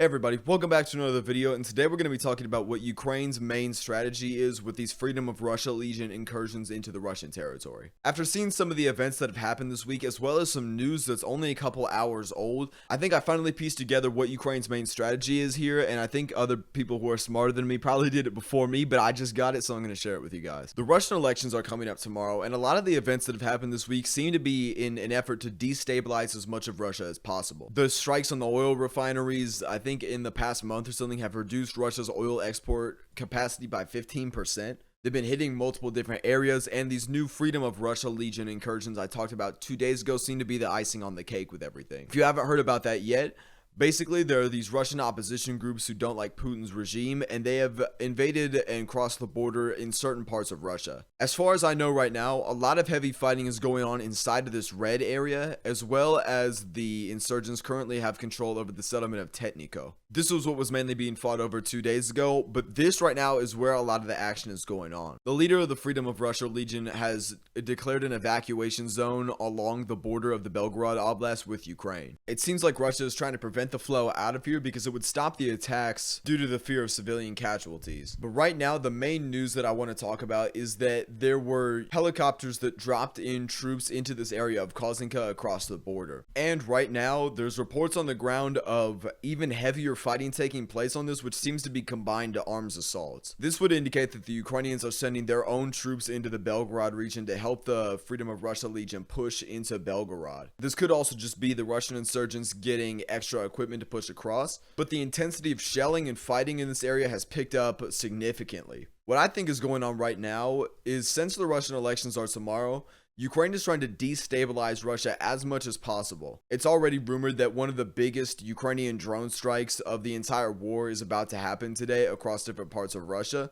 Hey everybody, welcome back to another video, and today we're going to be talking about what Ukraine's main strategy is with these Freedom of Russia Legion incursions into the Russian territory. After seeing some of the events that have happened this week, as well as some news that's only a couple hours old, I think I finally pieced together what Ukraine's main strategy is here, and I think other people who are smarter than me probably did it before me, but I just got it, so I'm going to share it with you guys. The Russian elections are coming up tomorrow, and a lot of the events that have happened this week seem to be in an effort to destabilize as much of Russia as possible. The strikes on the oil refineries, I think in the past month or something, have reduced Russia's oil export capacity by 15%. They've been hitting multiple different areas, and these new Freedom of Russia Legion incursions I talked about 2 days ago seem to be the icing on the cake with everything. If you haven't heard about that yet, basically, there are these Russian opposition groups who don't like Putin's regime, and they have invaded and crossed the border in certain parts of Russia. As far as I know right now, a lot of heavy fighting is going on inside of this red area, as well as the insurgents currently have control over the settlement of Tetniko. This was what was mainly being fought over 2 days ago, but this right now is where a lot of the action is going on. The leader of the Freedom of Russia Legion has declared an evacuation zone along the border of the Belgorod Oblast with Ukraine. It seems like Russia is trying to prevent the flow out of here because it would stop the attacks due to the fear of civilian casualties. But right now, the main news that I want to talk about is that there were helicopters that dropped in troops into this area of Kozinka across the border. And right now, there's reports on the ground of even heavier fighting taking place on this, which seems to be combined to arms assaults. This would indicate that the Ukrainians are sending their own troops into the Belgorod region to help the Freedom of Russia Legion push into Belgorod. This could also just be the Russian insurgents getting extra equipment to push across, but the intensity of shelling and fighting in this area has picked up significantly. What I think is going on right now is, since the Russian elections are tomorrow, Ukraine is trying to destabilize Russia as much as possible. It's already rumored that one of the biggest Ukrainian drone strikes of the entire war is about to happen today across different parts of Russia.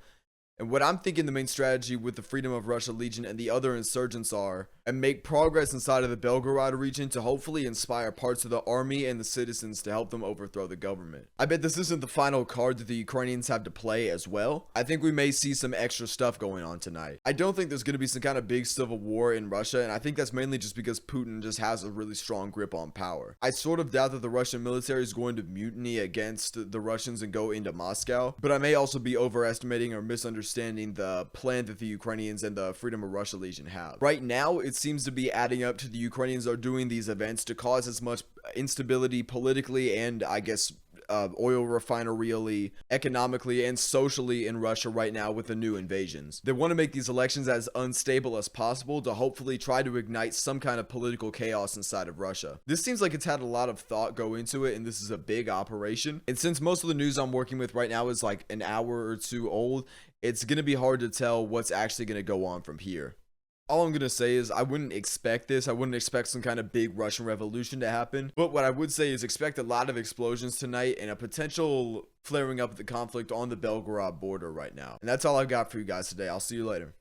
And what I'm thinking the main strategy with the Freedom of Russia Legion and the other insurgents are, and make progress inside of the Belgorod region to hopefully inspire parts of the army and the citizens to help them overthrow the government. I bet this isn't the final card that the Ukrainians have to play as well. I think we may see some extra stuff going on tonight. I don't think there's going to be some kind of big civil war in Russia, and I think that's mainly just because Putin just has a really strong grip on power. I sort of doubt that the Russian military is going to mutiny against the Russians and go into Moscow, but I may also be overestimating or misunderstanding the plan that the Ukrainians and the Freedom of Russia Legion have. Right now, it seems to be adding up to the Ukrainians are doing these events to cause as much instability politically and, I guess, oil refinery, economically, and socially in Russia right now with the new invasions. They want to make these elections as unstable as possible to hopefully try to ignite some kind of political chaos inside of Russia. This seems like it's had a lot of thought go into it, and this is a big operation. And since most of the news I'm working with right now is like an hour or two old, it's going to be hard to tell what's actually going to go on from here. All I'm going to say is I wouldn't expect this. I wouldn't expect some kind of big Russian revolution to happen. But what I would say is expect a lot of explosions tonight and a potential flaring up of the conflict on the Belgorod border right now. And that's all I've got for you guys today. I'll see you later.